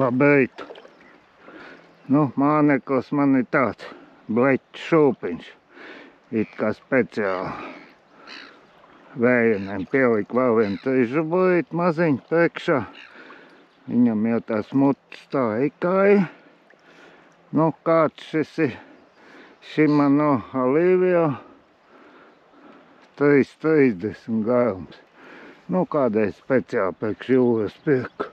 Labrīt. Nu, māneklis man ir tāds bleķu šūpiņš. It kā speciāli vējieniem pieliku vēl vienu trīsžubulīti maziņu priekšā. Viņam jau tās mutes tā ikāja. Nu, kāds šis ir Shimano Alivio 330 garums. Nu, kādreiz speciāli priekš jūras pirku.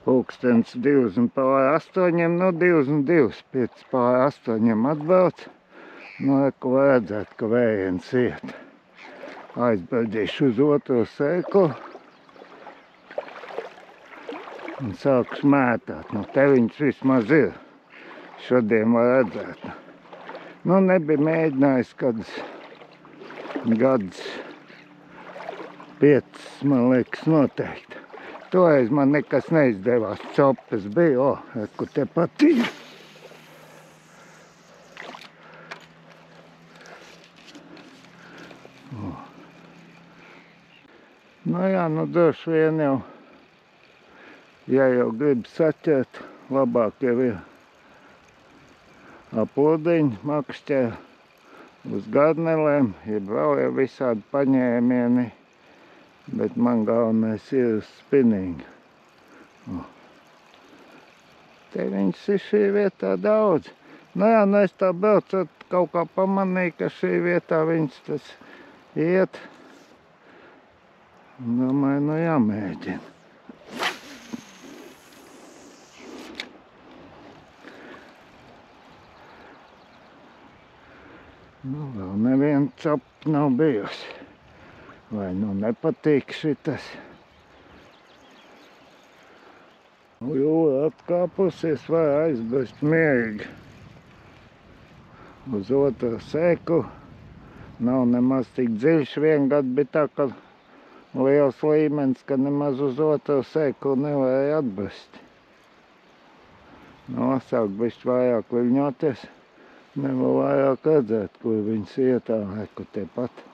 Pulkstens 2:08, nu 2:02, 5:08 atbrauc. Nu, reku var redzēt, ka vējiens iet. Aizbaidīšu uz otro sēklu. Un sāku smētāt. Nu, te viņš vismaz ir. Šodien var redzēt. Nu, nebija mēģinājis kāds gads 5, man liekas, noteikti. Toreiz man nekas neizdevās. Čopes bija, reku te pat ir. Nu jā, nu droši vien jau, ja jau grib saķert, labāk jau ir apludiņu makšķē uz garnelēm, jeb vēl jau visādi paņēmieni, bet man galvenais ir uz spinningu. Te viņš ir šī vietā daudz. Nu jā, nu es tā braucot, kaut kā pamanīju, ka šī vietā viņš tas iet. Domāju, nu jāmēģina. Nu, vēl neviena copa nav bijusi. Vai nu nepatīk šitas. Jūra atkāpusies, vai aizbrist mierīgi. Uz otru sēku. Nav nemaz tik dziļš, vien gadu bija tā, ka liels līmenis, ka nemaz uz otru sēku nevarēja atbrist. Nu, sāk bišķi vairāk viļņoties. Nevar vairāk redzēt, kur viņas ietā, reku tepat.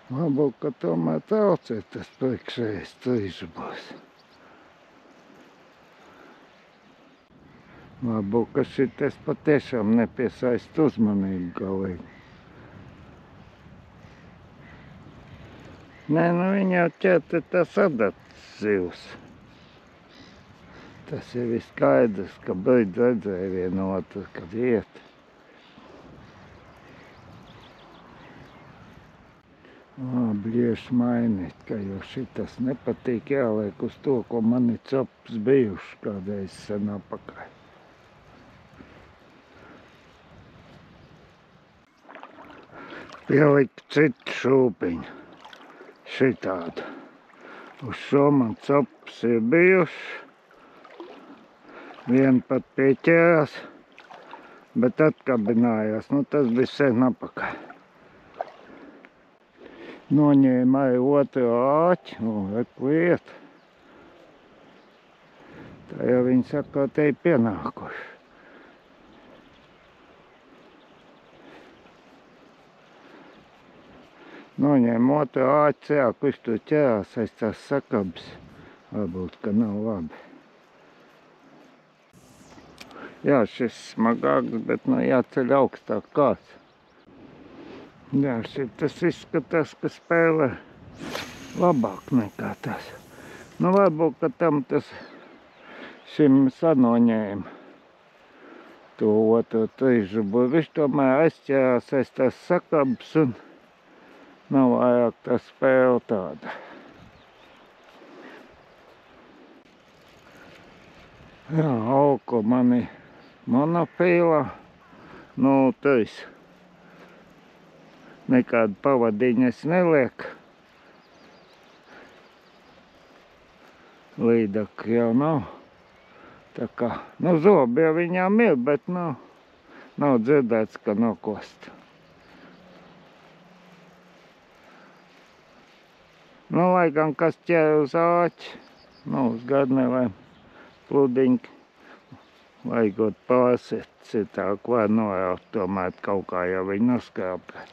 Varbūt, ka tomēr traucē tas priekšējais trīsžubulis. Varbūt, ka šitais patiešām nepiesaist uzmanību galīgi. Nē, nu viņi jau ķēta tas adats zivs. Tas ir viskaidrs, ka brīdz redzēja vienu otru, kad iet. Bieži mainīt, ka jau šitas nepatīk, jāliek uz to, ko man ir copas bijuši kādreiz sen apakaļ. Pielikt citu šūpiņu, šitādu. Uz šo man copas ir bijuši. Viena pat pieķērās, bet atkabinājās, nu tas bija sen apakaļ. Noņēma arī otru āķi, reku iet. Tā jau viņi saka, te ir pienākuši. Noņēma otru āķi, kurš tur ķērās aiz tās sakabas. Varbūt, ka nav labi. Jā, šis smagāks, bet nu jāceļ augstāk kāds. Jā, šitas izskatās, ka spēlē labāk nekā tas. Nu, varbūt, ka tam tas šim sanoņēma to otru trīsžubuli. Viņš tomēr aizķērās aiz tās sakabas un nav vairāk tā spēle tāda. Jā, auko mani monofīlā. Nu, tas nekādu pavadiņu es nelieku. Līdaka jau nav. Tā kā, nu, zobi jau viņām ir, bet nav dzirdēts, ka nokost. Nu, lai gan kas ķer uz āķi, nu, uz garnelēm, pludiņi, vajagot pārsiet, citāk var noraut, tomēr kaut kā jau viņi noskrāpē.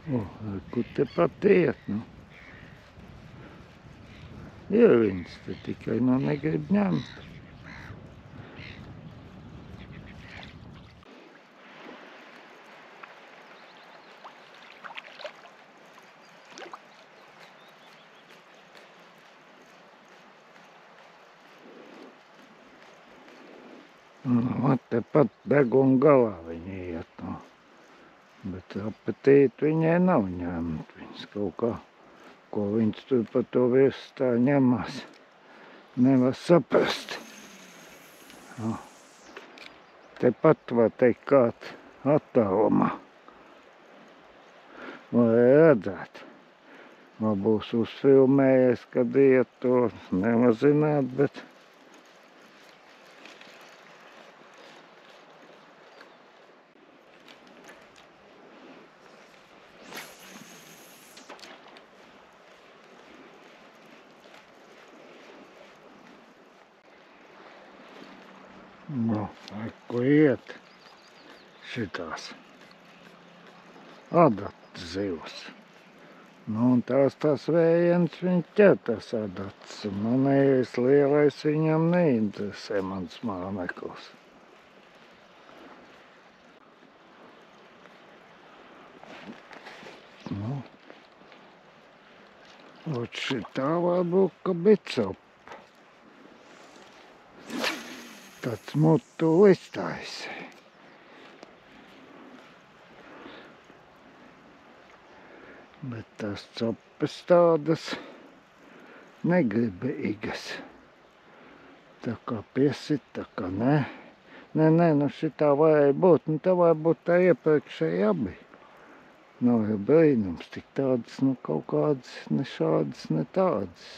Kur tepat iet, nu. Ir viņas te tikai negrib ņemt. Tepat deguna galā viņi iet, nu. Bet apetīti viņai nav ņemt. Viņas kaut kā, ko viņas tur pa to visu tā ņemās, nevar saprast. Tepat var teikt kāds attālumā. Lai redzētu. Man būs uzfilmējies, kad iet to, nevar zināt, bet ko iet šitās adatas zivs. Un tās vējienas viņi ķer tās adatas. Manējais lielais viņam neinteresē mans māmeklis. Ot šitā varbūt, ka bicop. Tāds mutu listājs. Bet tās copes tādas negribīgas. Tā kā piesit, tā kā nē. Nē, nu šitā vajag būt. Nu tā vajag būt tā iepriekšēji abi. Nav jau brīnums, tik tādas, nu kaut kādas, ne šādas, ne tādas.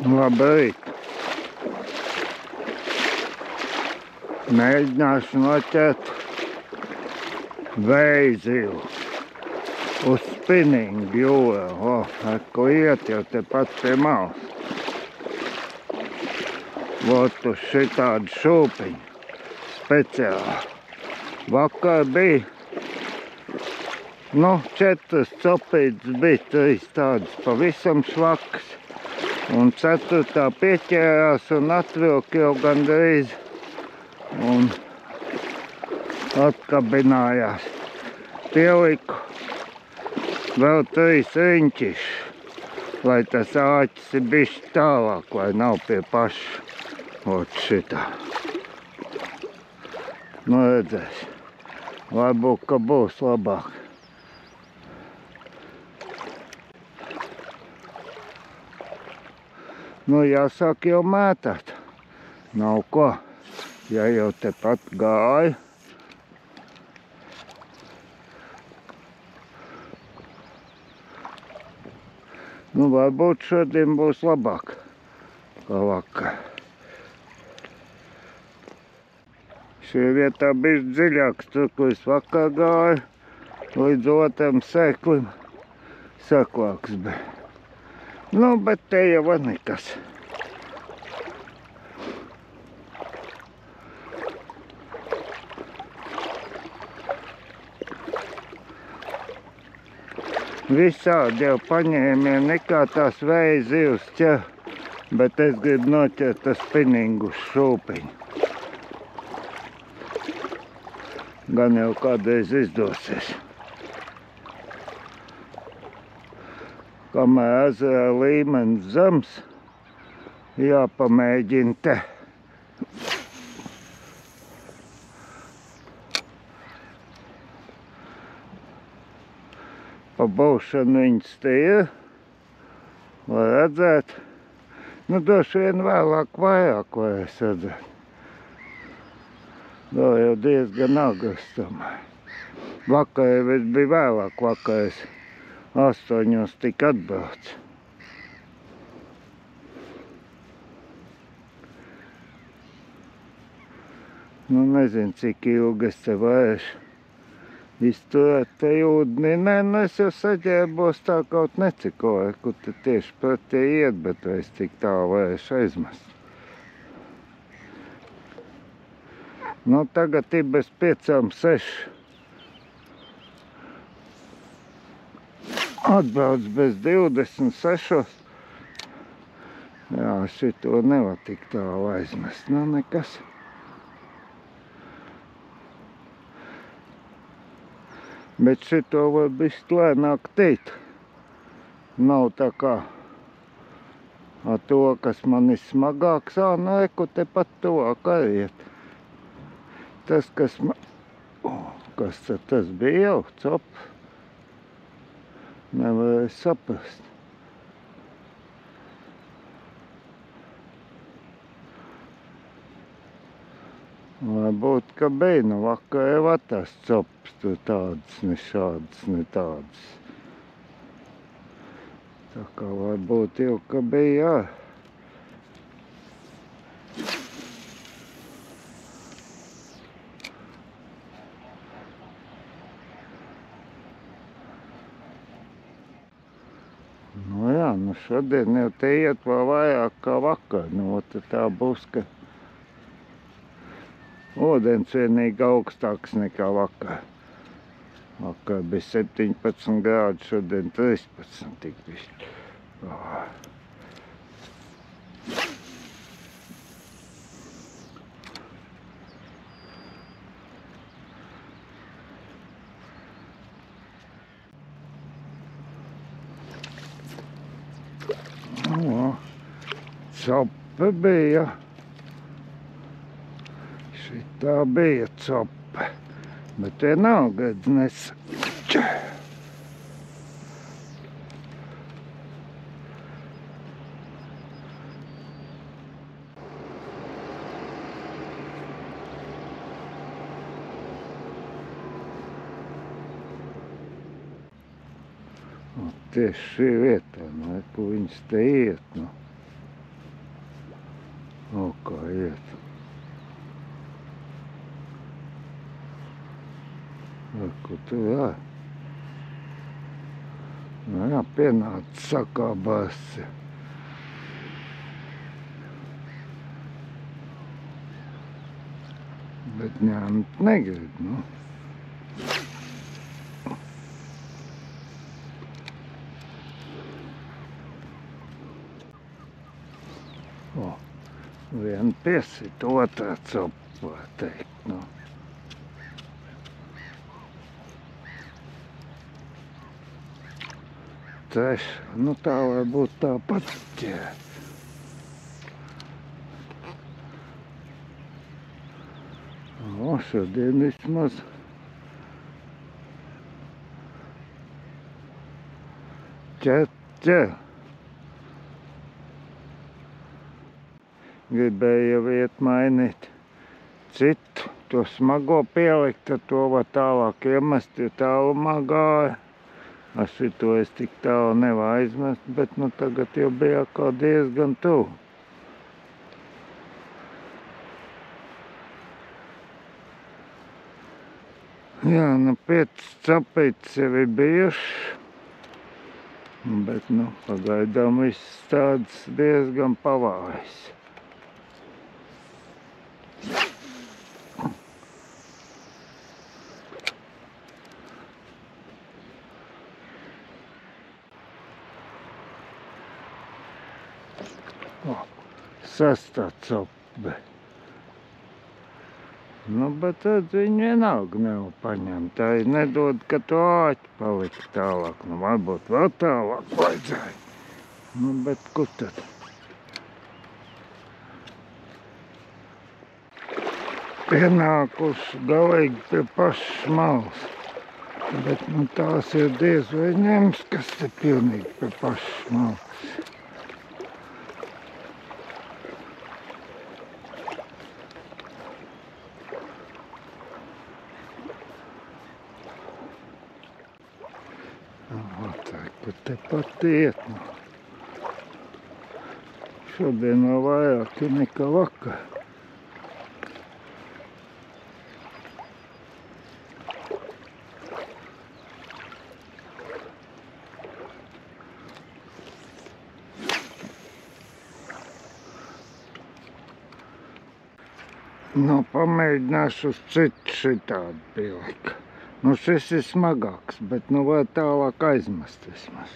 Labrīt! Mēģināšu noķert vējzilu uz spinningu jūrā. Ko iet jau tepat pie malas. Vot uz šitādu šūpiņu speciāli. Vakar bija, 4 copītes bija, 3 tādas pavisam švakas. Un 4. pieķērās un atvilka jau gandrīz un atkabinājās. Pieliku vēl 3 riņķišus, lai tas āķis ir bišķi tālāk, lai nav pie paša. Ot šitā. Nu redzēs. Varbūt, ka būs labāk. Nu, jāsāk jau mētāt. Nav ko. Ja jau tepat gāja. Nu, varbūt šodien būs labāk kā vakar. Šī vietā bišķi dziļāks, tur, kur es vakar gāju, līdz otram seklim seklāks bija. Nu, bet te jau var nekas. Visādi jau paņēmien, nekā tās vēja zivs ķer, bet es gribu noķert tas spinningu uz šūpiņu. Gan jau kādreiz izdosies. Kamēr ezera līmenis zems, jāpamēģina te. pa būšanu viņas te ir, lai redzētu. Nu, droši vien vēlāk vairāk varēs redzēt. Vēl jau diezgan agrs tomēr. Vakar es biju vēlāk vakarais. 8 tika atbrauc. Nu, nezinu, cik ilgi es te varēšu izturēt te ūdeni. Nē, nu es jau saģērbos tā kaut necikoju, kur te tieši pretī iet, bet es tik tā varēšu aizmest. Nu, tagad ir bez 5-6. Atbrauc bez 26. Jā, šito nevar tik tālu aizmest. Nu, nekas. Bet šito var bišķi lēnāk tīt. Nav tā kā ar to, kas man ir smagāks. Nu, reku tepat tuvāk arī iet. Tas, kas man... Kas tas bija jau? Cop. Nevarēju saprast. Varbūt, ka bija, nu vakar jau atās cops, tur tādas, ne šādas, ne tādas. Tā kā varbūt jau, ka bija, jā. Nu jā, nu šodien jau te iet vēl vairāk kā vakar, nu tā būs, ka ūdens vienīgi augstāks nekā vakar. Vakar bija 17 grādi, šodien 13 tik bišķi. Copa bija. Tā bija copa, bet vienalga nes. Tieši šī vietā, nu, ko viņas te iet, nu. O, kā iet. Ko tu, jā. Nu jā, pienāca sakābās. Bet ņemt negrib, nu. O, vien piesit, otrā copa, teikt, nu. Nu tā varbūt tāpat ķēt. O, šodien vismaz ķēt. Gribēju jau iet mainīt citu, to smago pielikt, tad to var tālāk iemest, jo tālumā gāja. Ar šito es tik tālu nevar aizmest, bet nu tagad jau bija kā diezgan tuvu. Jā, nu 5 capītes jau ir bijuši, bet nu pagaidām viss tāds diezgan pavājs. Sastā copa. Nu, bet tad viņi vienalga nevar paņemt. Tā ir nedod, ka to āķi palika tālāk. Nu, varbūt vēl tālāk vajadzēja. Nu, bet kur tad? Pienākuši galīgi pie pašas malas. Bet nu tās ir diez vai ņems, kas te pilnīgi pa pašu malu. Tā, kur tepat iet. Šodien vēl vairāk nekā vakar. Nu, pamēģināšu uz citu šitādu pielikt. Nu, šis ir smagāks, bet nu var tālāk aizmest vismaz.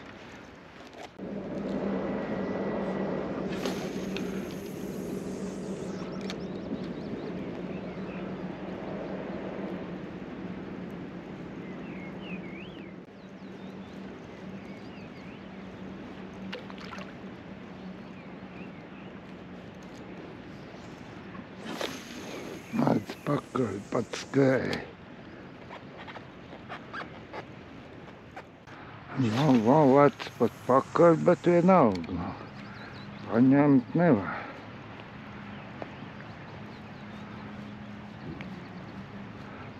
Nāc pakaļ, pat skrēja. Nu, vēl lec pat pakaļ, bet vienalga. Paņemt nevar.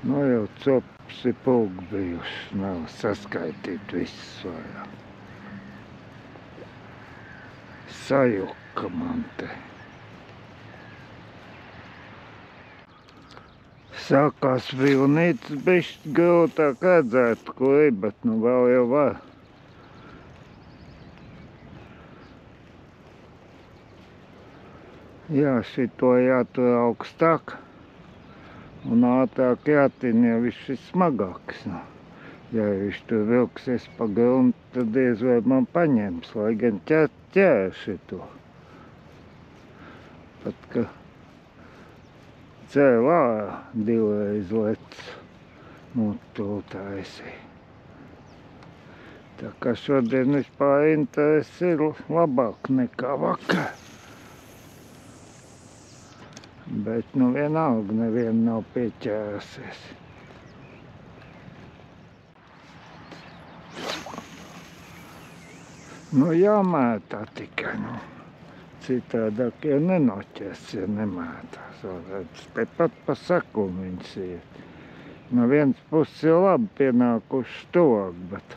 Nu, jau cops ir pulk bijuši, nav saskaitīt visus vairāk. Sajuka man te. Sākās vilnītes, bišķi grūtāk redzēt, kur ir, bet nu vēl jau var. Jā, šito jātur augstāk un ātrāk jātina, jo viņš ir smagāks. Nu. Ja viņš tur vilksies pa gruntu, tad diez vai man paņems, lai gan ķēra šito. Pat, ka cēlā divreiz lec, nu to taisīja. Tā kā šodien vispār interesi ir labāk nekā vakar. Bet nu vienalga neviena nav pieķērusies. Nu jāmētā tikai, nu. Citādāk jau nenoķers, ja nemētās. Tepat pa sekumu viņas iet. No vienas puses jau labi pienākuši tuvāk, bet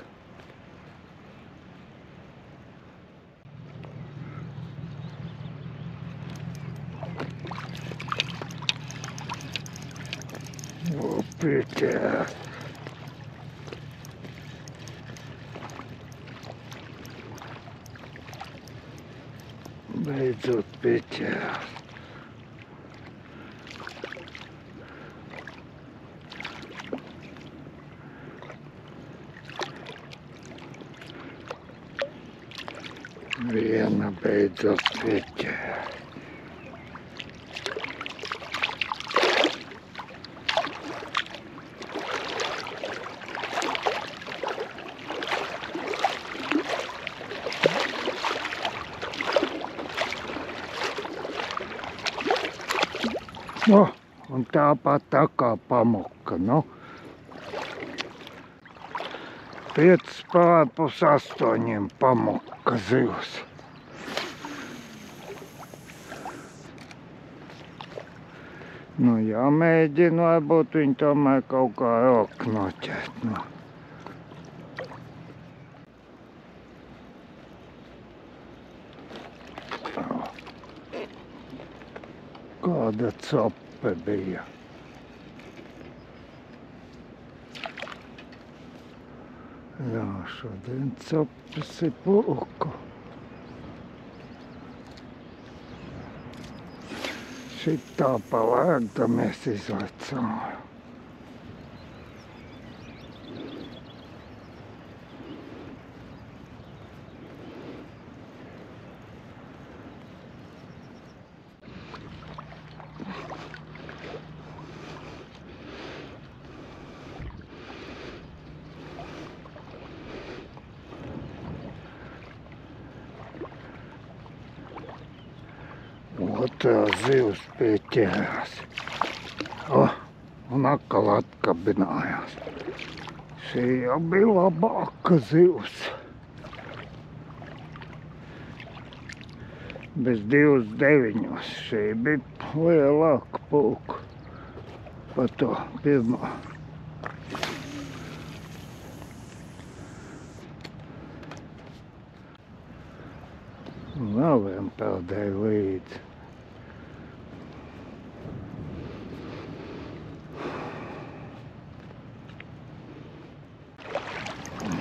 pieķērs. Beidzot pieķērs. Viena beidzot pieķērs. Un tāpat tā kā pamuka, nu. 7:30 pamuka zivs. Nu, jāmēģina, varbūt viņi tomēr kaut kā roku noķert, nu. Kāda cope bija. Jā, šodien copes ir pulku. Šitā palēkdamies izlecam. Otrā zivs pieķērās. Un atkal atkabinājās. Šī jau bija labāka zivs. Bez 2,9. Šī bija lielāka pulka pa to pirmo. Un vēl vien peldēju līdzi.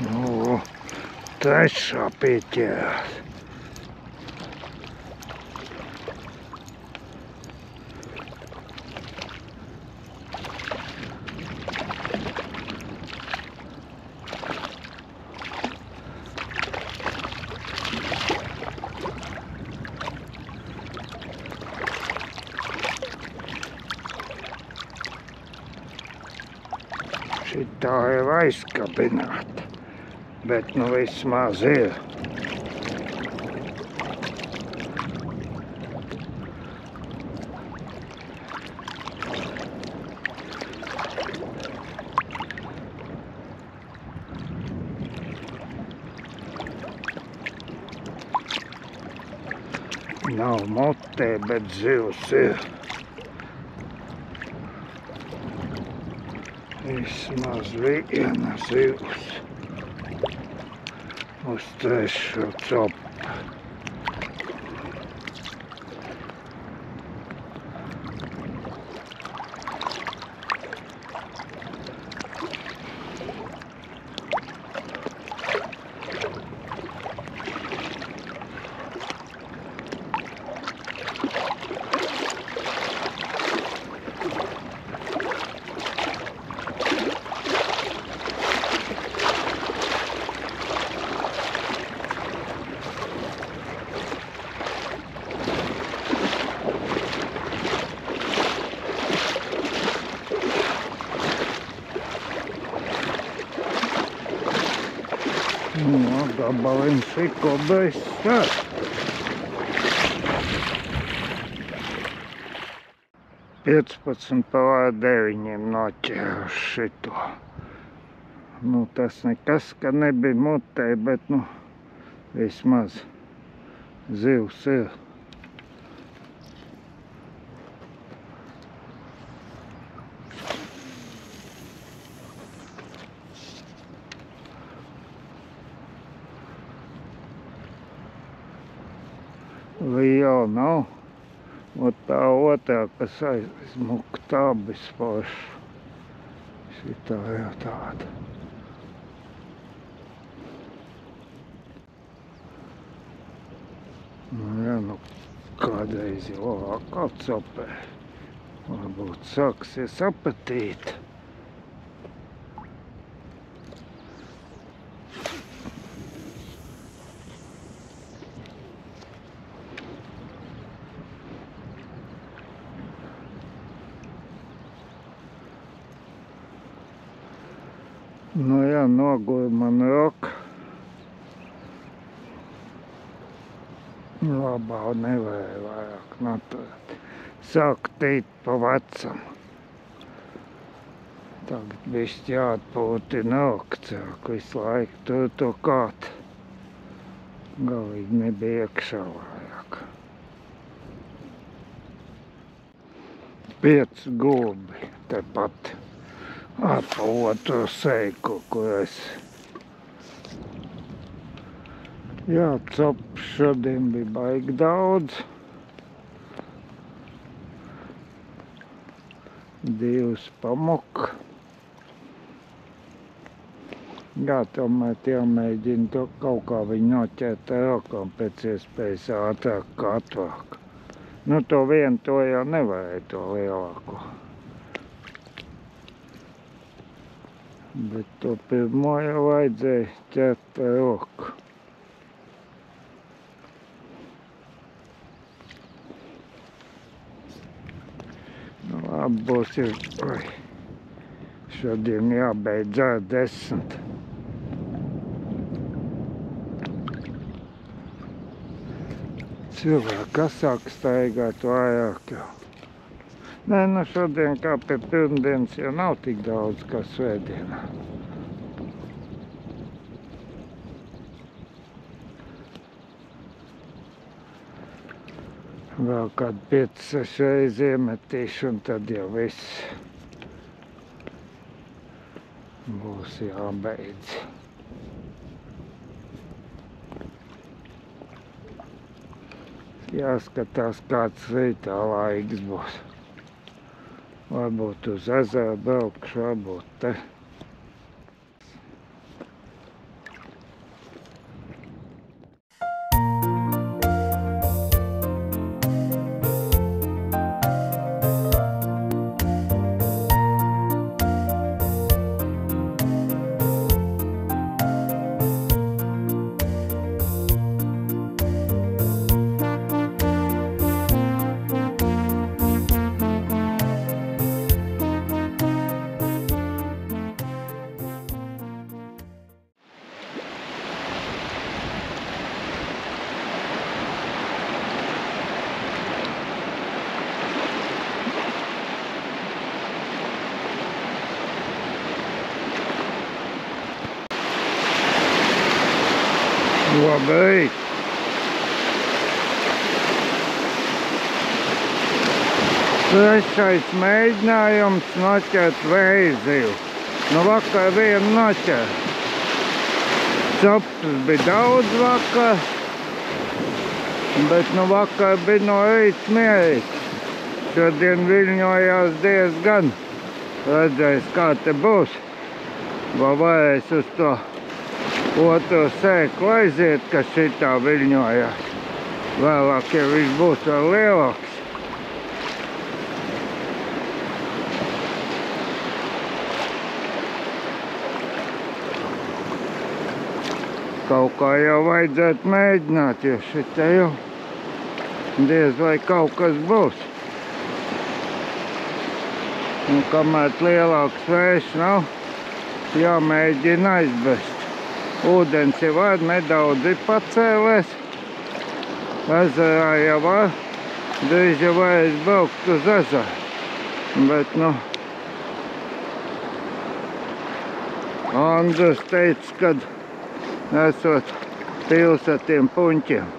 Nu, trešā pieķērās. Šitā ir aizkabināta, bet nu vismaz ir. Nav motē, bet zivs ir. Vismaz viena zivs uz trešo copu. No, gabaliņš tikko bez stāst. Piecpadsmit pār 9 noķēru šito. Nu, tas nekas, ka nebija mutē, bet, nu, vismaz zivs ir. Liela nav. Ot tā otrā, kas aizmuka, tā bija forša. Šitā jau tāda. Nu, jā, nu, kādreiz jau atkal copē. Varbūt sāksies apatīt. Nu jā, noguļ man roka. Labā nevarēja vairāk noturēt. Sāku tīt pa vecam. Tagad bišķi jāatpūtina roka, cilvēku visu laiku tur to kaut. Galīgi nebija iekšā vairāk. 5 gulbi tepat. Pa otru seiku, kur es. Jā, copu šodien bija baigi daudz. 2 pamuka. Jā, tomēr jāmēģina to kaut kā viņu noķert ar rokām pēc iespējas ātrāk kā atvāk. Nu, to vienu to jau nevarēja, to lielāko. Bet to pirmo jau vajadzēja ķert ar roku. Nu, labi, būs jau... Šodien jābeidz ar 10. Cilvēki sāk staigāt vairāk jau. Nē, nu šodien kā pie pirmdienas jau nav tik daudz kā svētdienā. Vēl kādu 5-6 reizes iemetīšu un tad jau viss būs jābeidz. Jāskatās, kāds rītā laiks būs. Varbūt uz ezeru braukšu, varbūt te. Labrīt! Trešais mēģinājums noķert vējzivu. Nu vakar vienu noķer. Ceptus bija daudz vakar, bet nu vakar bija no rīta mierīgs. Šodien viļņojās diezgan. Redzēs, kā te būs. Vai varēs uz to otru sēklu aiziet, kas šitā viļņojās. Vēlāk, ja viņš būs vēl lielāks. Kaut kā jau vajadzētu mēģināt, jo šitā jau diez vai kaut kas būs. Un kamēr lielāks vējš nav, jāmēģina aizbest. Ūdens jau var nedaudz pacēlēs. Ezerā jau var. Drīz jau varēs braukt uz ezeru. Bet, nu, Andrus teica, kad esot pils ar tiem puņķiem.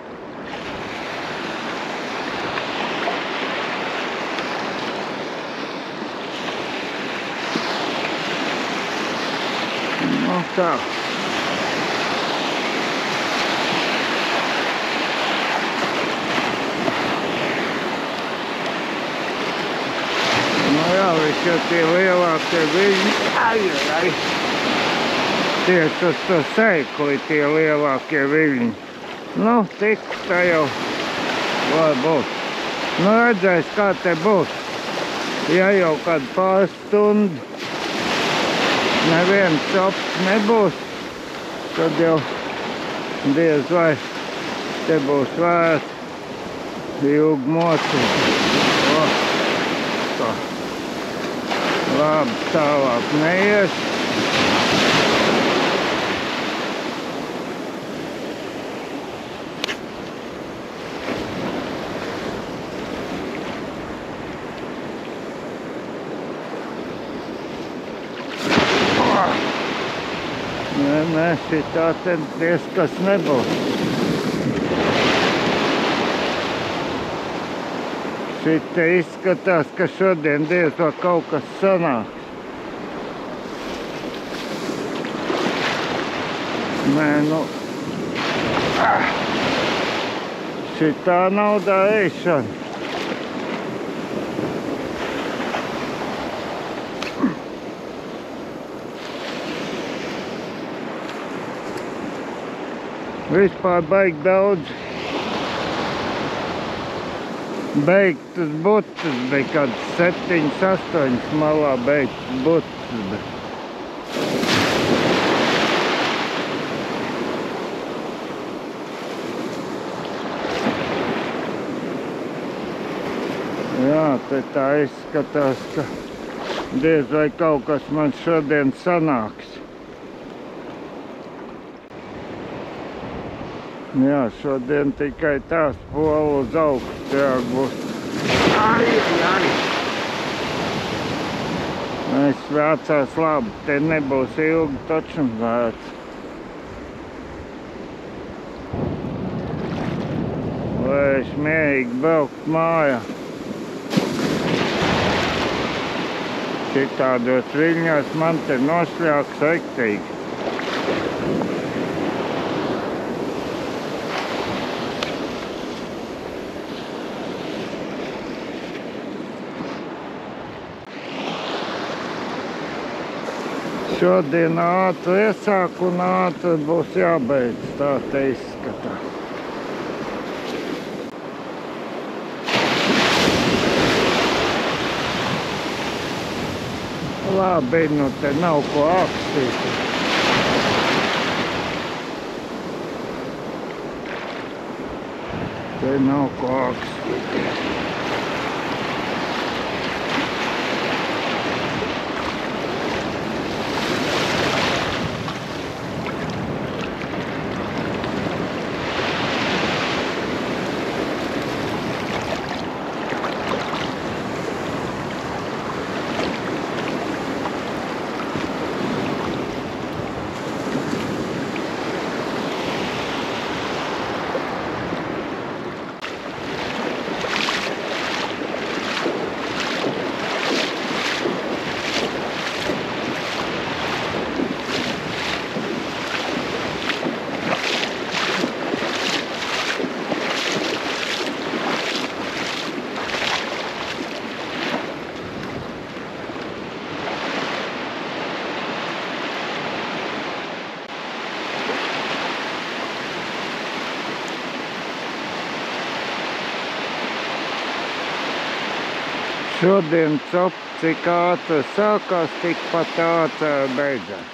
Nu, tā. Jo tie lielākie viļņi, tieši uz to sēkli tie lielākie viļņi. Nu, tik tā jau var būt. Nu, redzēs, kā te būs. Ja jau kādu pāris stundu neviens cops nebūs, tad jau diez vai te būs vērts ilgi mocīt. Labi, tālāk neies. Nē, šitā te diezkas nebūs. Šite izskatās, ka šodien diez vai kaut kas sanāks. Nē, nu... Šitā nav darīšana. Vispār baigi daudz. Beigtas butas bija kāds 7-8 malā beigtas butas. Jā, te tā izskatās, ka diez vai kaut kas man šodien sanāks. Jā, šodien tikai tās polu uz augstu jābūt. Es vācās labi, te nebūs ilgi taču vērts. Vai varēšu mierīgi braukt mājā. Šitādos viļņos man te nošļāks rektīgi. Šodien ātri iesāk un ātri būs jābeidz, tā te izskatās. Labi, nu te nav ko akstīt. Te nav ko akstīt. Šodien cik ātri sākās, tikpat ātri beidzās.